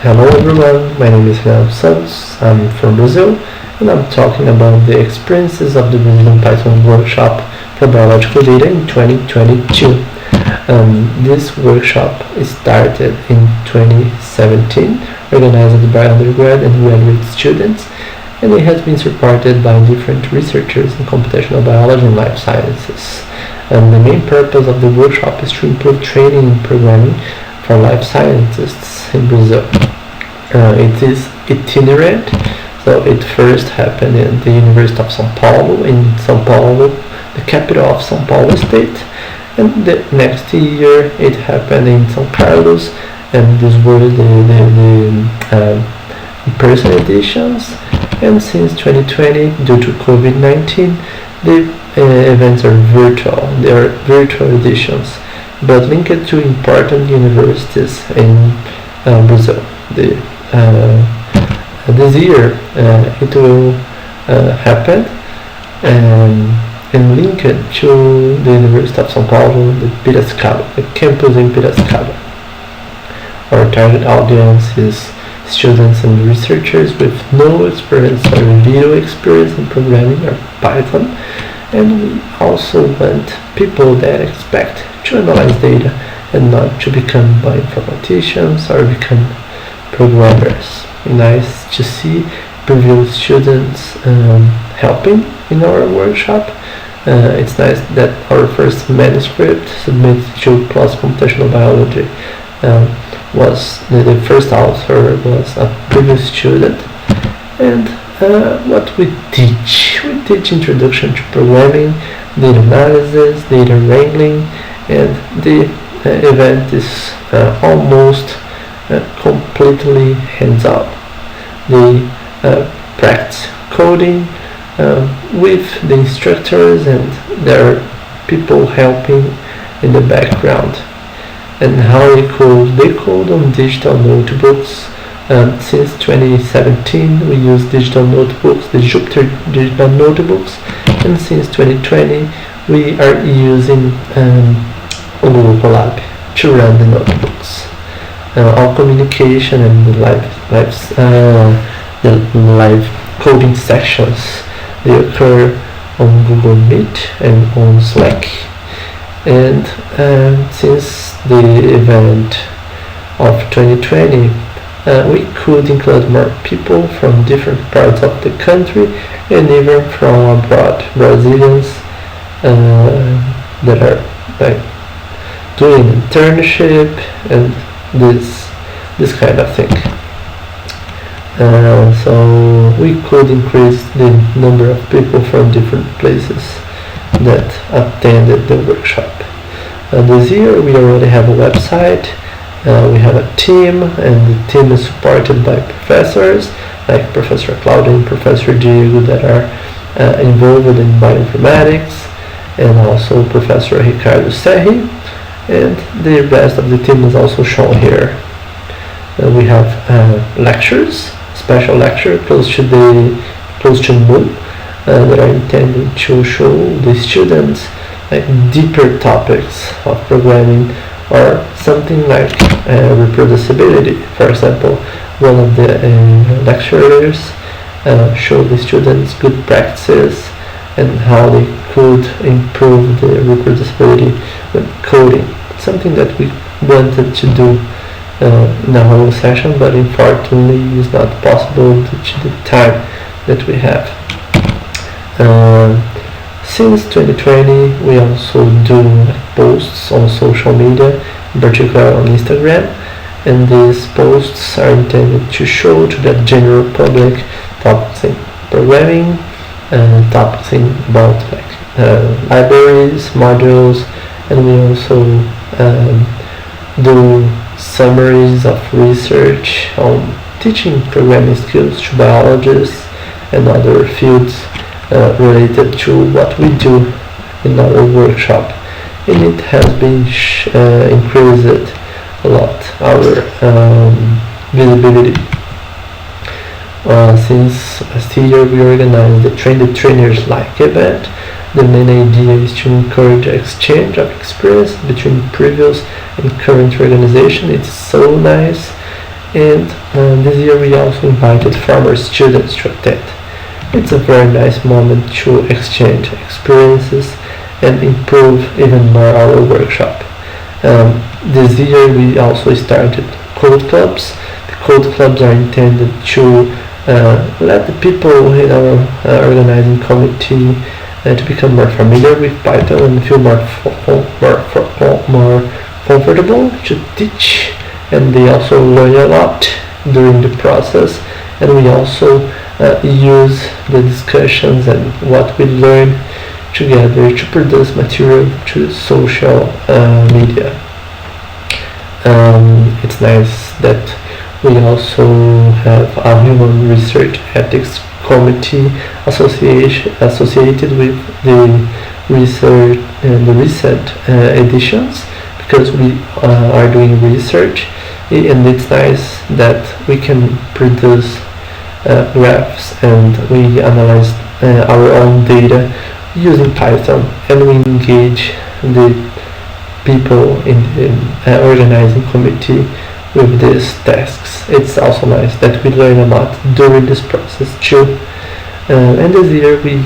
Hello everyone, my name is Renato Santos, I'm from Brazil, and I'm talking about the experiences of the Brazilian Python workshop for biological data in 2022. This workshop started in 2017, organized by undergrad and graduate students, and it has been supported by different researchers in computational biology and life sciences. The main purpose of the workshop is to improve training in programming for life scientists in Brazil. It is itinerant, so it first happened in the University of São Paulo, in São Paulo, the capital of São Paulo state, and the next year it happened in São Carlos, and these were the in-person editions. And since 2020, due to COVID-19, the events are virtual. They are virtual editions, but linked to important universities in Brazil. This year it will happen and linked to the University of São Paulo, the campus in Piracicaba. Our target audience is students and researchers with no experience or video experience in programming or Python, and we also want people that expect to analyze data and not to become bioinformaticians or become programmers. Nice to see previous students helping in our workshop. It's nice that our first manuscript submitted to PLOS Computational Biology was the first author was a previous student. And what we teach introduction to programming, data analysis, data wrangling, and the event is almost completely hands-on. They practice coding with the instructors, and there are people helping in the background. And how they code on digital notebooks. Since 2017 we use digital notebooks, the Jupyter digital notebooks, and since 2020 we are using Google Colab to run the notebooks. All communication and the live coding sessions, they occur on Google Meet and on Slack. And since the event of 2020, we could include more people from different parts of the country and even from abroad, Brazilians that are doing internship and this kind of thing. So we could increase the number of people from different places that attended the workshop. This year we already have a website, we have a team, and the team is supported by professors like Professor Claudia and Professor Diego that are involved in bioinformatics, and also Professor Ricardo Serri, and the rest of the team is also shown here. We have lectures, special lecture close to noon, that are intended to show the students deeper topics of programming, or something like reproducibility. For example, one of the lecturers showed the students good practices and how they could improve the reproducibility with coding. Something that we wanted to do in a whole session, but unfortunately it's not possible due to the time that we have. Since 2020 we also do posts on social media, in particular on Instagram, and these posts are intended to show to the general public topics in programming, topics about libraries, modules, and we also do summaries of research on teaching programming skills to biologists and other fields related to what we do in our workshop, and it has been increased a lot, our visibility. Since last year we organized the Train the Trainers like event. The main idea is to encourage exchange of experience between previous and current organization. It's so nice, And this year we also invited former students to attend. It's a very nice moment to exchange experiences and improve even more our workshop. This year we also started code clubs. The code clubs are intended to let the people in our organizing committee to become more familiar with Python and feel more comfortable to teach, and they also learn a lot during the process, and we also use the discussions and what we learn together to produce material to social media. It's nice that we also have a human research ethics committee associated with the research and the recent editions, because we are doing research, and it's nice that we can produce graphs and we analyze our own data using Python, and we engage the people in the organizing committee with these tasks. It's also nice that we learn a lot during this process too. And this year we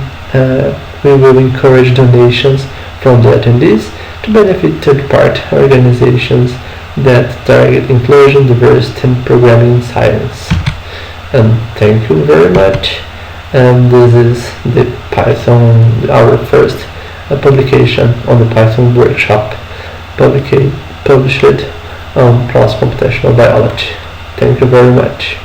will encourage donations from the attendees to benefit third-party organizations that target inclusion, diversity, and programming science. And thank you very much. And this is the Python, our first publication on the Python workshop, published on PLOS Computational Biology. Thank you very much.